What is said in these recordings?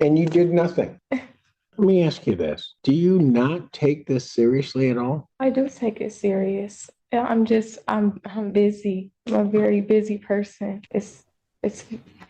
and you did nothing. Let me ask you this. Do you not take this seriously at all? I do take it serious. Yeah, I'm busy. I'm a very busy person. It's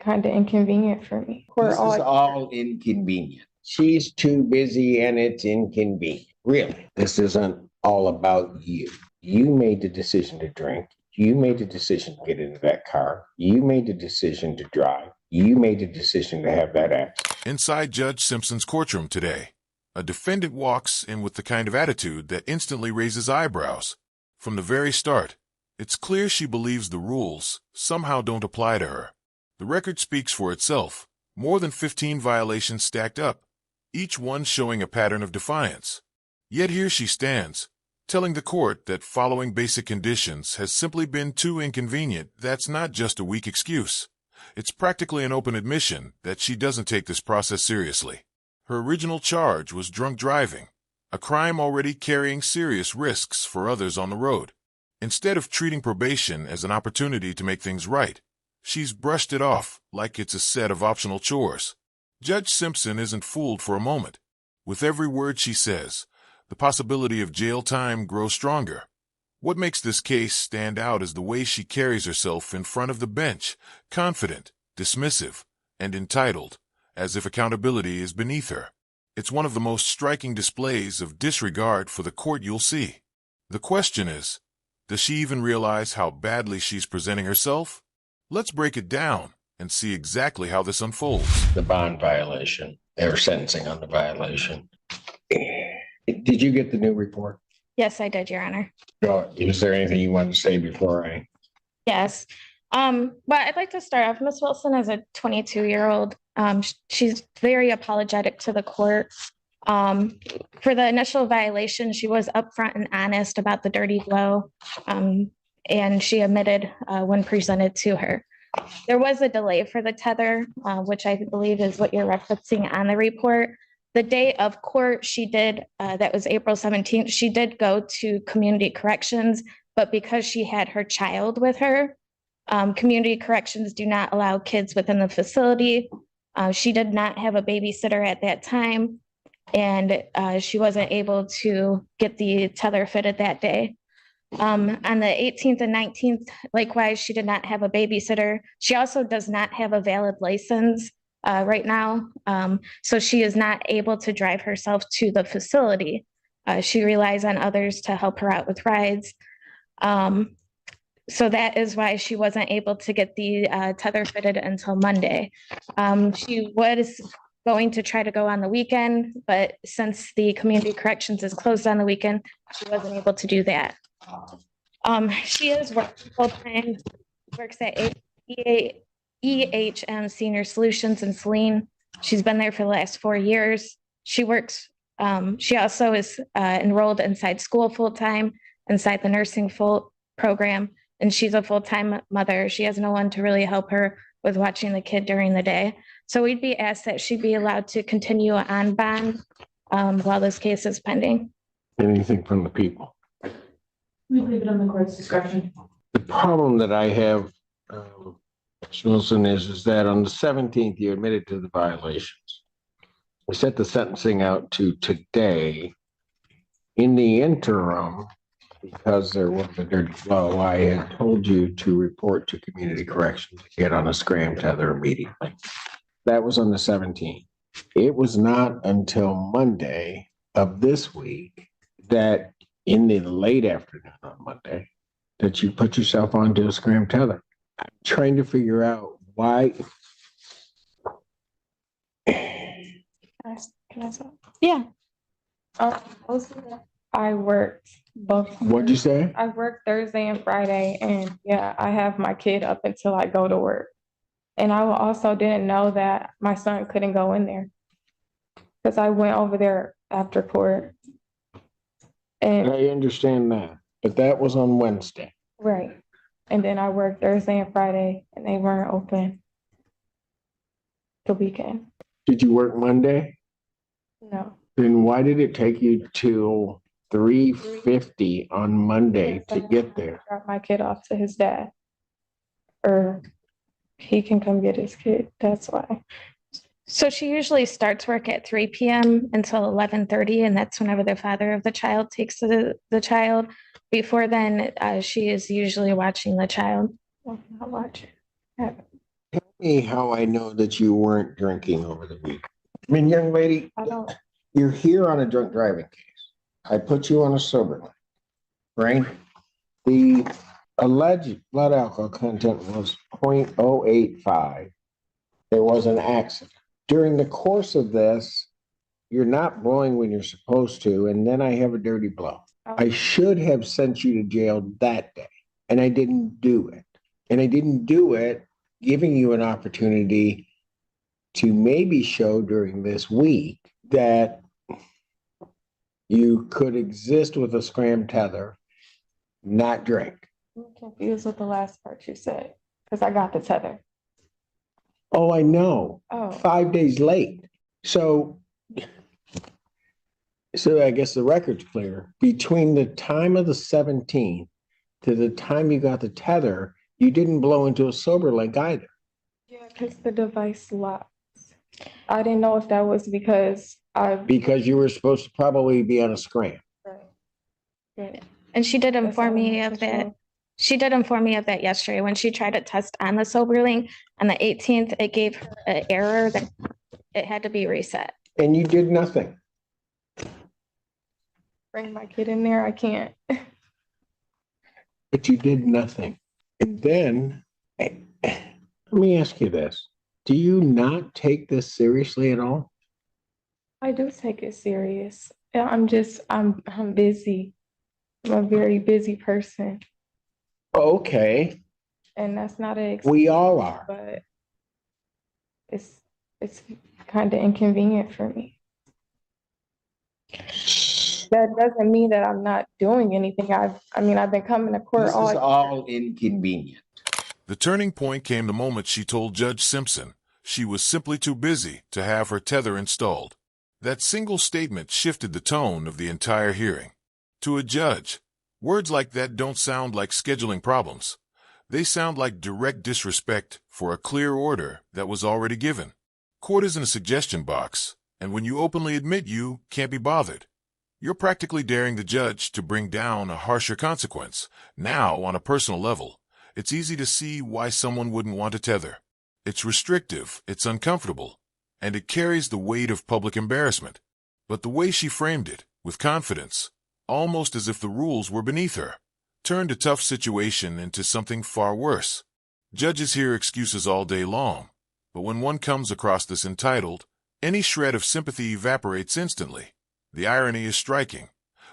kind of inconvenient for me. This is all inconvenient. She's too busy and it's inconvenient. Really, this isn't all about you. You made the decision to drink. You made the decision to get into that car. You made the decision to drive. You made the decision to have that accident. Inside Judge Simpson's courtroom today, a defendant walks in with the kind of attitude that instantly raises eyebrows. From the very start, it's clear she believes the rules somehow don't apply to her. The record speaks for itself. More than 15 violations stacked up, each one showing a pattern of defiance. Yet here she stands, telling the court that following basic conditions has simply been too inconvenient. That's not just a weak excuse. It's practically an open admission that she doesn't take this process seriously. Her original charge was drunk driving, a crime already carrying serious risks for others on the road. Instead of treating probation as an opportunity to make things right, she's brushed it off like it's a set of optional chores. Judge Simpson isn't fooled for a moment. With every word she says, the possibility of jail time grows stronger. What makes this case stand out is the way she carries herself in front of the bench, confident, dismissive, and entitled, as if accountability is beneath her. It's one of the most striking displays of disregard for the court you'll see. The question is, does she even realize how badly she's presenting herself? Let's break it down and see exactly how this unfolds. The bond violation, their sentencing on the violation. Did you get the new report? Yes, I did, Your Honor. Is there anything you want to say before I? Yes. But I'd like to start off. Ms. Wilson is a 22-year-old. She's very apologetic to the court. For the initial violation, she was upfront and honest about the dirty blow, and she admitted when presented to her. There was a delay for the tether, which I believe is what you're referencing on the report. The day of court, she did, that was April 17th, she did go to community corrections, but because she had her child with her, community corrections do not allow kids within the facility. She did not have a babysitter at that time, and she wasn't able to get the tether fitted that day. On the 18th and 19th, likewise, she did not have a babysitter. She also does not have a valid license right now, so she is not able to drive herself to the facility. She relies on others to help her out with rides. So that is why she wasn't able to get the tether fitted until Monday. She was going to try to go on the weekend, but since the community corrections is closed on the weekend, she wasn't able to do that. She is working full-time, works at EHM Senior Solutions in Saline. She's been there for the last 4 years. She works, she also is enrolled inside school full-time, inside the nursing program, and she's a full-time mother. She has no one to really help her with watching the kid during the day. So we'd be asked that she be allowed to continue on bond while this case is pending. Anything from the people? We leave it on the court's discretion. The problem that I have, Ms. Wilson, is that on the 17th, you admitted to the violations. We set the sentencing out to today. In the interim, because there was a dirty blow, I had told you to report to community corrections to get on a scram tether immediately. That was on the 17th. It was not until Monday of this week that in the late afternoon on Monday that you put yourself onto a scram tether. I'm trying to figure out why. Can I stop? Yeah. I worked both. What'd you say? I worked Thursday and Friday, and yeah, I have my kid up until I go to work. And I also didn't know that my son couldn't go in there because I went over there after court. And I understand that, but that was on Wednesday. right. And then I worked Thursday and Friday, and they weren't open the weekend. Did you work Monday? No. Then why did it take you till 3:50 on Monday to get there? Drop my kid off to his dad, or he can come get his kid. That's why. So she usually starts work at 3 p.m. until 11:30, and that's whenever the father of the child takes the child. Before then, she is usually watching the child. I'm not watching. Yeah, Tell me how I know that you weren't drinking over the week. I mean, young lady, I don't. you're here on a drunk driving case. I put you on a sober line, right? The alleged blood alcohol content was 0.085. There was an accident. During the course of this, you're not blowing when you're supposed to, and then I have a dirty blow. I should have sent you to jail that day, and I didn't do it. And I didn't do it giving you an opportunity to maybe show during this week that you could exist with a scram tether, not drink. I'm confused with the last part you said because I got the tether. Oh, I know. Oh. 5 days late. So I guess the record's clear. Between the time of the 17th to the time you got the tether, you didn't blow into a sober leg either. Yeah, because the device locks. I didn't know if that was because Because you were supposed to probably be on a scram. Right. And she did inform me That's of that. unnecessary. She did inform me of that yesterday when she tried to test on the sober link on the 18th. It gave her an error that it had to be reset. And you did nothing. Bring my kid in there. I can't. But you did nothing. And then, let me ask you this. Do you not take this seriously at all? I do take it serious. Yeah, I'm busy. I'm a very busy person, Okay, and that's not an excuse, we all are. but it's kind of inconvenient for me. That doesn't mean that I'm not doing anything. I've been coming to court This is all inconvenient. The turning point came the moment she told Judge Simpson she was simply too busy to have her tether installed. That single statement shifted the tone of the entire hearing. To a judge, words like that don't sound like scheduling problems. They sound like direct disrespect for a clear order that was already given. Court isn't a suggestion box, and when you openly admit you can't be bothered, you're practically daring the judge to bring down a harsher consequence. Now, on a personal level, it's easy to see why someone wouldn't want a tether. It's restrictive, it's uncomfortable, and it carries the weight of public embarrassment. But the way she framed it, with confidence, almost as if the rules were beneath her, turned a tough situation into something far worse. Judges hear excuses all day long, but when one comes across this entitled, any shred of sympathy evaporates instantly. The irony is striking.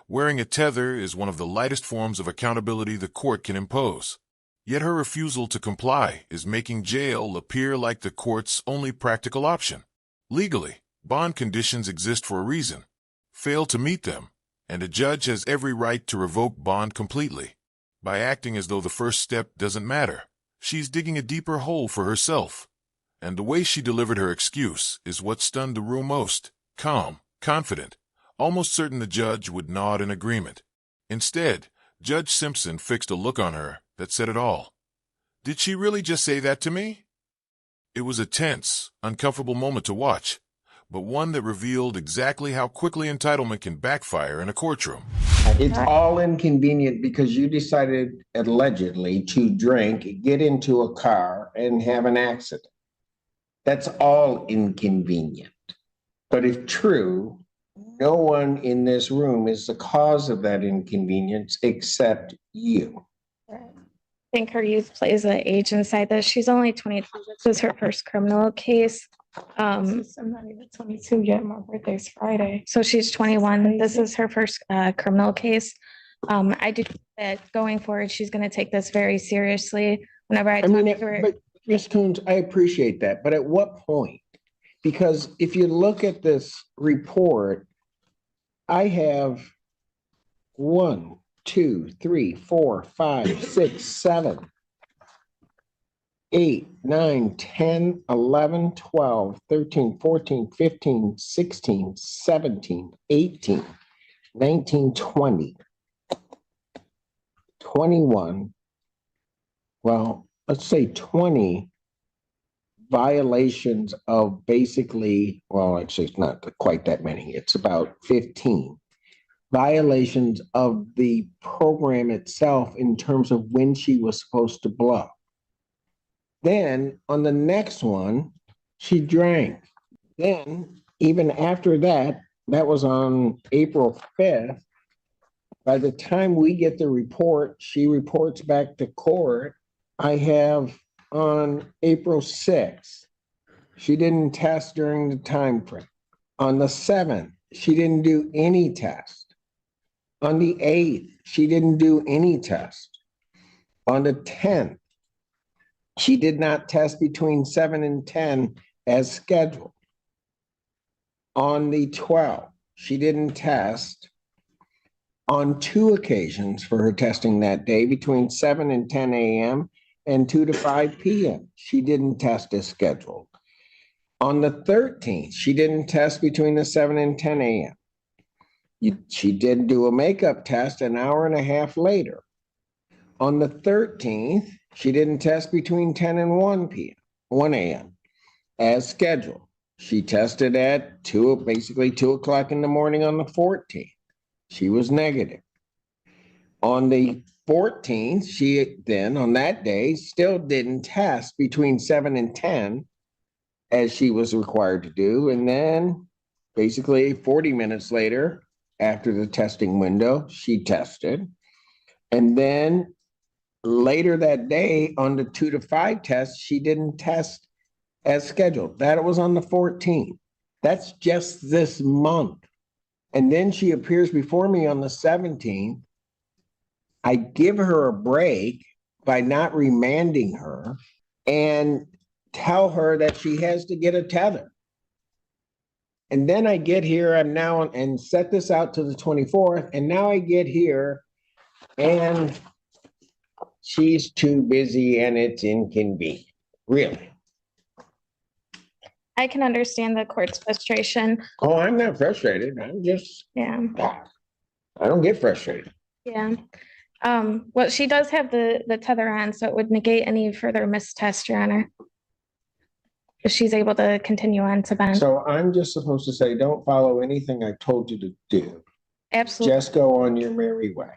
Wearing a tether is one of the lightest forms of accountability the court can impose. Yet her refusal to comply is making jail appear like the court's only practical option. Legally, bond conditions exist for a reason. Fail to meet them, and a judge has every right to revoke bond completely. By acting as though the first step doesn't matter, she's digging a deeper hole for herself. And the way she delivered her excuse is what stunned the room most. Calm, confident, almost certain the judge would nod in agreement. Instead, Judge Simpson fixed a look on her that said it all. Did she really just say that to me? It was a tense, uncomfortable moment to watch, but one that revealed exactly how quickly entitlement can backfire in a courtroom. It's all inconvenient because you decided allegedly to drink, get into a car, and have an accident. That's all inconvenient. But if true, no one in this room is the cause of that inconvenience except you. I think her youth plays an age inside this. She's only 22. This is her first criminal case. I'm not even 22 yet. My birthday's Friday. So she's 21. This is her first criminal case. I do think that going forward, she's going to take this very seriously. Whenever I talk to her, But Ms. Coons, I appreciate that. But at what point? Because if you look at this report, I have 1, 2, 3, 4, 5, 6, 7, 8, 9, 10, 11, 12, 13, 14, 15, 16, 17, 18, 19, 20, 21. Well, let's say 20 violations of basically, well, actually, it's not quite that many. It's about 15 violations of the program itself in terms of when she was supposed to blow. Then on the next one, she drank. Then, even after that, that was on April 5th. By the time we get the report, she reports back to court. I have on April 6th, she didn't test during the time frame. On the 7th, she didn't do any test. On the 8th, she didn't do any test. On the 10th, she did not test between 7 and 10 as scheduled. On the 12th, she didn't test. On 2 occasions for her testing that day, between 7 and 10 a.m. and 2 to 5 p.m., she didn't test as scheduled. On the 13th, she didn't test between the 7 and 10 a.m. She did do a makeup test an hour and a half later. On the 13th, she didn't test between 10 and 1 a.m. as scheduled. She tested at basically 2 o'clock in the morning on the 14th. She was negative. On the 14th, she then on that day still didn't test between 7 and 10 as she was required to do. And then basically 40 minutes later, after the testing window, she tested. And then later that day on the 2 to 5 test, she didn't test as scheduled. That was on the 14th. That's just this month. And then she appears before me on the 17th. I give her a break by not remanding her and tell her that she has to get a tether. And then I get here, I'm now and set this out to the 24th. And now I get here and she's too busy and it's inconvenient. Really. I can understand the court's frustration. Oh, I'm not frustrated. I'm just, Yeah. I don't get frustrated. Yeah. Well, she does have the tether on, so it would negate any further missed test, Your Honor. If she's able to continue on to bend. So I'm just supposed to say, don't follow anything I told you to do. Absolutely. Just go on your merry way.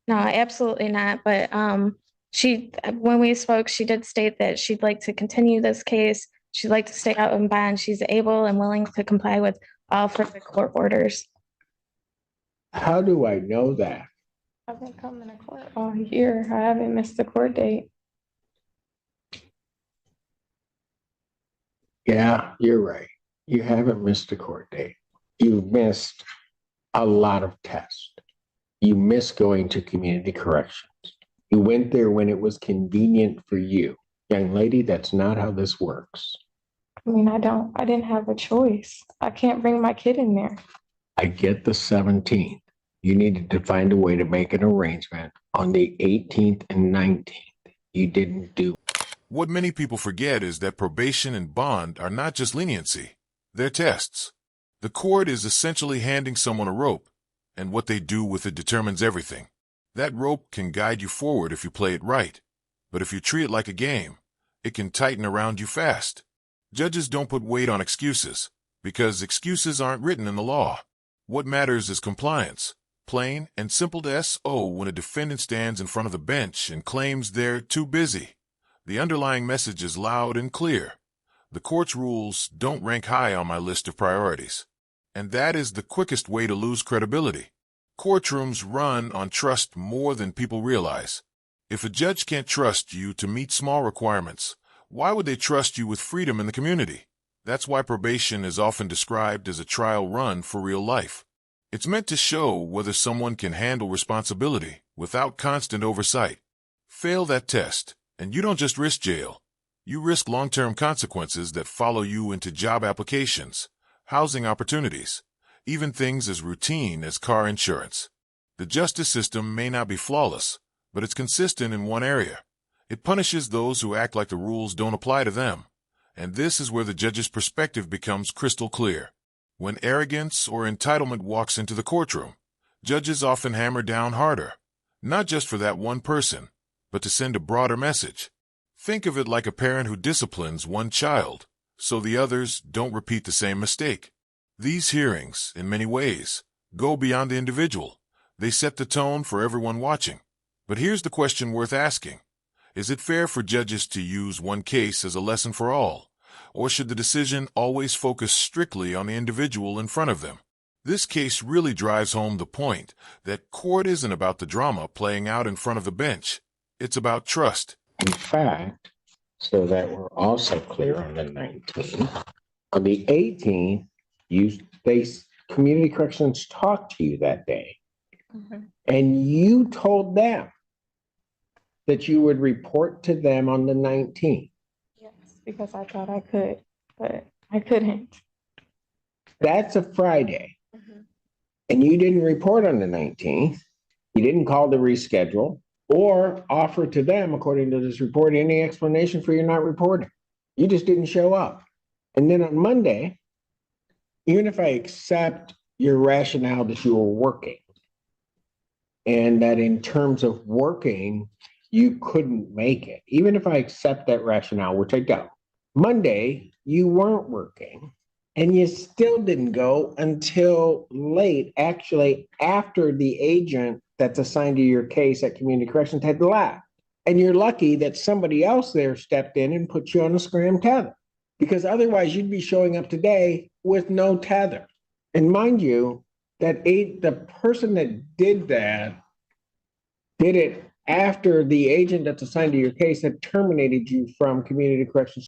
No, absolutely not. But when we spoke, she did state that she'd like to continue this case. She'd like to stay out on bond. She's able and willing to comply with all further court orders. How do I know that? I've been coming to court all year. I haven't missed a court date. Yeah, you're right. You haven't missed a court date. You've missed a lot of tests. You missed going to community corrections. You went there when it was convenient for you. Young lady, that's not how this works. I mean, I didn't have a choice. I can't bring my kid in there. I get the 17th. You needed to find a way to make an arrangement on the 18th and 19th. You didn't do. What many people forget is that probation and bond are not just leniency, they're tests. The court is essentially handing someone a rope, and what they do with it determines everything. That rope can guide you forward if you play it right, but if you treat it like a game, it can tighten around you fast. Judges don't put weight on excuses, because excuses aren't written in the law. What matters is compliance, plain and simple to SO when a defendant stands in front of the bench and claims they're too busy. The underlying message is loud and clear. The court's rules don't rank high on my list of priorities. And that is the quickest way to lose credibility. Courtrooms run on trust more than people realize. If a judge can't trust you to meet small requirements, why would they trust you with freedom in the community? That's why probation is often described as a trial run for real life. It's meant to show whether someone can handle responsibility without constant oversight. Fail that test, and you don't just risk jail. You risk long-term consequences that follow you into job applications, housing opportunities, even things as routine as car insurance. The justice system may not be flawless, but it's consistent in one area. It punishes those who act like the rules don't apply to them. And this is where the judge's perspective becomes crystal clear. When arrogance or entitlement walks into the courtroom, judges often hammer down harder, not just for that one person, but to send a broader message. Think of it like a parent who disciplines one child, so the others don't repeat the same mistake. These hearings, in many ways, go beyond the individual. They set the tone for everyone watching. But here's the question worth asking. Is it fair for judges to use one case as a lesson for all? Or should the decision always focus strictly on the individual in front of them? This case really drives home the point that court isn't about the drama playing out in front of the bench. It's about trust. In fact, so that we're also clear on the 19th, on the 18th, community corrections talked to you that day. And you told them that you would report to them on the 19th. Yes, because I thought I could, but I couldn't. That's a Friday. And you didn't report on the 19th. You didn't call to reschedule or offer to them, according to this report, any explanation for your not reporting. You just didn't show up. And then on Monday, even if I accept your rationale that you were working and that in terms of working, you couldn't make it, even if I accept that rationale, which I don't, Monday, you weren't working. And you still didn't go until late, actually, after the agent that's assigned to your case at community corrections had left. And you're lucky that somebody else there stepped in and put you on a scram tether, because otherwise you'd be showing up today with no tether. And mind you, that the person that did that did it after the agent that's assigned to your case had terminated you from community corrections